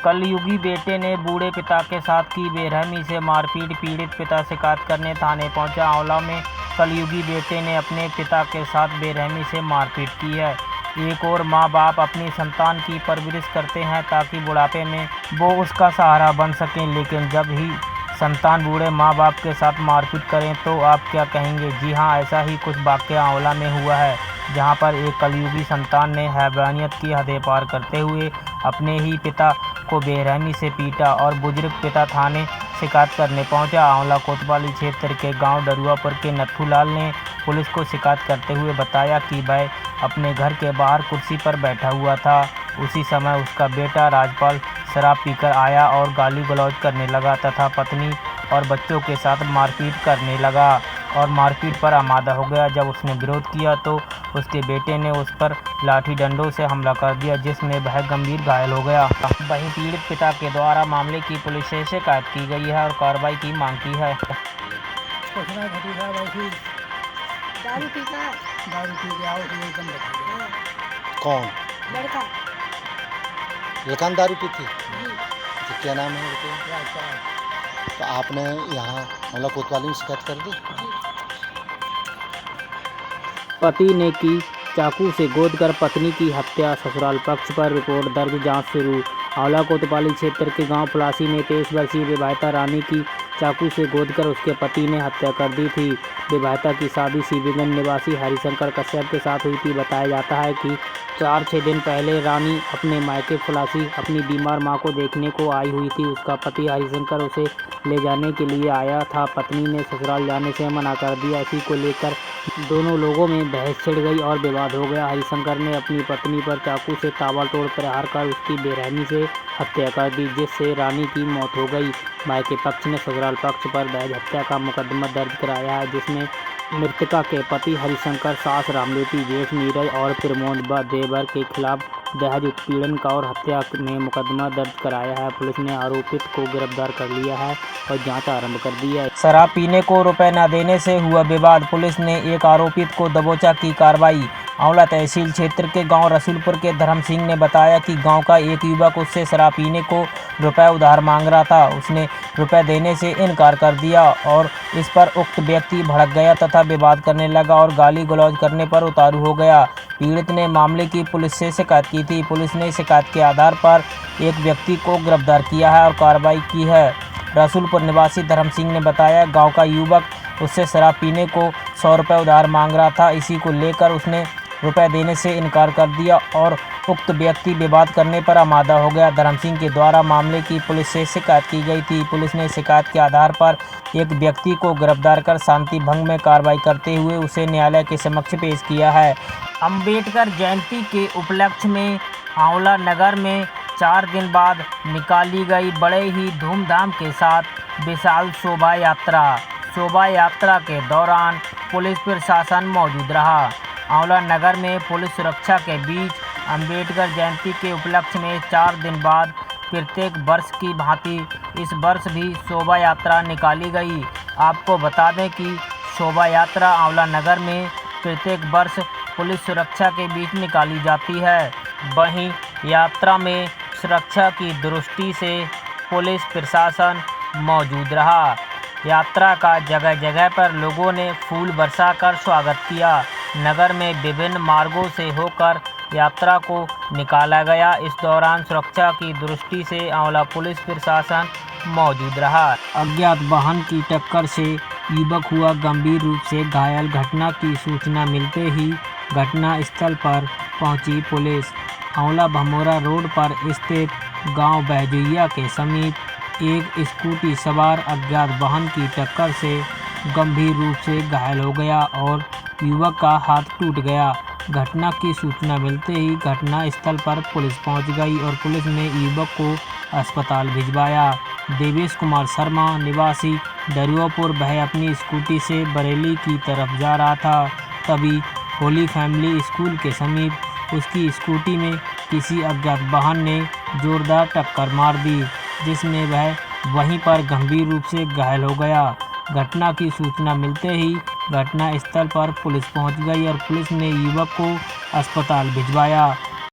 कलयुगी बेटे ने बूढ़े पिता के साथ की बेरहमी से मारपीट, पीड़ित पिता शिकायत करने थाने पहुंचा। आंवला में कलयुगी बेटे ने अपने पिता के साथ बेरहमी से मारपीट की है। एक और माँ बाप अपनी संतान की परवरिश करते हैं ताकि बुढ़ापे में वो उसका सहारा बन सकें, लेकिन जब ही संतान बूढ़े माँ बाप के साथ मारपीट करें तो आप क्या कहेंगे। जी हाँ, ऐसा ही कुछ वाक़या आंवला में हुआ है, जहाँ पर एक कलयुगी संतान ने हैवानियत की हदें पार करते हुए अपने ही पिता को बेरहमी से पीटा और बुजुर्ग पिता थाने शिकायत करने पहुंचा। आंवला कोतवाली क्षेत्र के गांव डरुआपुर के नथुलाल ने पुलिस को शिकायत करते हुए बताया कि वह अपने घर के बाहर कुर्सी पर बैठा हुआ था। उसी समय उसका बेटा राजपाल शराब पीकर आया और गाली गलौज करने लगा तथा पत्नी और बच्चों के साथ मारपीट करने लगा और मारपीट पर आमादा हो गया। जब उसने विरोध किया तो उसके बेटे ने उस पर लाठी डंडों से हमला कर दिया, जिसमें वह गंभीर घायल हो गया। वहीं पीड़ित पिता के द्वारा मामले की पुलिस से शिकायत की गई है और कार्रवाई की मांग की है। कौन लड़का लड़का ने दारू पी थी? तो क्या नाम है उनके? तो आपने यहाँ मतलब कोतवाली में शिकायत कर दी? पति ने की चाकू से गोदकर पत्नी की हत्या, ससुराल पक्ष पर रिपोर्ट दर्ज, जांच शुरू। आंवला कोतवाली क्षेत्र के गांव पलासी में 23 वर्षीय विवाहिता रानी की चाकू से गोदकर उसके पति ने हत्या कर दी थी। विवाहिता की शादी सीबीगंज निवासी हरिशंकर कश्यप के साथ हुई थी। बताया जाता है कि 4-6 दिन पहले रानी अपने मायके पलासी अपनी बीमार मां को देखने को आई हुई थी। उसका पति हरिशंकर उसे ले जाने के लिए आया था। पत्नी ने ससुराल जाने से मना कर दिया। इसी को लेकर दोनों लोगों में बहस छिड़ गई और विवाद हो गया। हरिशंकर ने अपनी पत्नी पर चाकू से ताबड़तोड़ प्रहार कर उसकी बेरहमी से हत्या कर दी, जिससे रानी की मौत हो गई। मायके पक्ष ने ससुराल पक्ष पर दहेज हत्या का मुकदमा दर्ज कराया है, जिसमें मृतका के पति हरिशंकर, सास रामलेटी, जेठ नीरज और प्रमोद व देवर के खिलाफ दहेज उत्पीड़न का और हत्या में मुकदमा दर्ज कराया है। पुलिस ने आरोपित को गिरफ्तार कर लिया है और जांच आरंभ कर दी है। शराब पीने को रुपए न देने से हुआ विवाद, पुलिस ने एक आरोपित को दबोचा, की कार्रवाई। आंवला तहसील क्षेत्र के गांव रसूलपुर के धर्म सिंह ने बताया कि गांव का एक युवक उससे शराब पीने को रुपए उधार मांग रहा था। उसने रुपए देने से इनकार कर दिया और इस पर उक्त व्यक्ति भड़क गया तथा विवाद करने लगा और गाली गलौज करने पर उतारू हो गया। पीड़ित ने मामले की पुलिस से शिकायत की थी। पुलिस ने शिकायत के आधार पर एक व्यक्ति को गिरफ्तार किया है और कार्रवाई की है। रसूलपुर निवासी धर्म सिंह ने बताया, गाँव का युवक उससे शराब पीने को 100 रुपये उधार मांग रहा था। इसी को लेकर उसने रुपए देने से इनकार कर दिया और उक्त व्यक्ति विवाद करने पर आमादा हो गया। धर्म सिंह के द्वारा मामले की पुलिस से शिकायत की गई थी। पुलिस ने शिकायत के आधार पर एक व्यक्ति को गिरफ्तार कर शांति भंग में कार्रवाई करते हुए उसे न्यायालय के समक्ष पेश किया है। अंबेडकर जयंती के उपलक्ष्य में आंवला नगर में 4 दिन बाद निकाली गई बड़े ही धूमधाम के साथ विशाल शोभा यात्रा। शोभा यात्रा के दौरान पुलिस प्रशासन मौजूद रहा। आंवला नगर में पुलिस सुरक्षा के बीच अंबेडकर जयंती के उपलक्ष्य में 4 दिन बाद प्रत्येक वर्ष की भांति इस वर्ष भी शोभा यात्रा निकाली गई। आपको बता दें कि शोभा यात्रा आंवला नगर में प्रत्येक वर्ष पुलिस सुरक्षा के बीच निकाली जाती है। वहीं यात्रा में सुरक्षा की दृष्टि से पुलिस प्रशासन मौजूद रहा। यात्रा का जगह जगह पर लोगों ने फूल बरसाकर स्वागत किया। नगर में विभिन्न मार्गों से होकर यात्रा को निकाला गया। इस दौरान सुरक्षा की दृष्टि से आंवला पुलिस प्रशासन मौजूद रहा। अज्ञात वाहन की टक्कर से युवक हुआ गंभीर रूप से घायल। घटना की सूचना मिलते ही घटना स्थल पर पहुंची पुलिस। आंवला भमोरा रोड पर स्थित गांव बहजुइया के समीप एक स्कूटी सवार अज्ञात वाहन की टक्कर से गंभीर रूप से घायल हो गया और युवक का हाथ टूट गया। घटना की सूचना मिलते ही घटना स्थल पर पुलिस पहुंच गई और पुलिस ने युवक को अस्पताल भिजवाया। देवेश कुमार शर्मा निवासी डरुआपुर, वह अपनी स्कूटी से बरेली की तरफ जा रहा था। तभी होली फैमिली स्कूल के समीप उसकी स्कूटी में किसी अज्ञात वाहन ने जोरदार टक्कर मार दी, जिसमें वह वहीं पर गंभीर रूप से घायल हो गया। घटना की सूचना मिलते ही घटना स्थल पर पुलिस पहुंच गई और पुलिस ने युवक को अस्पताल भिजवाया।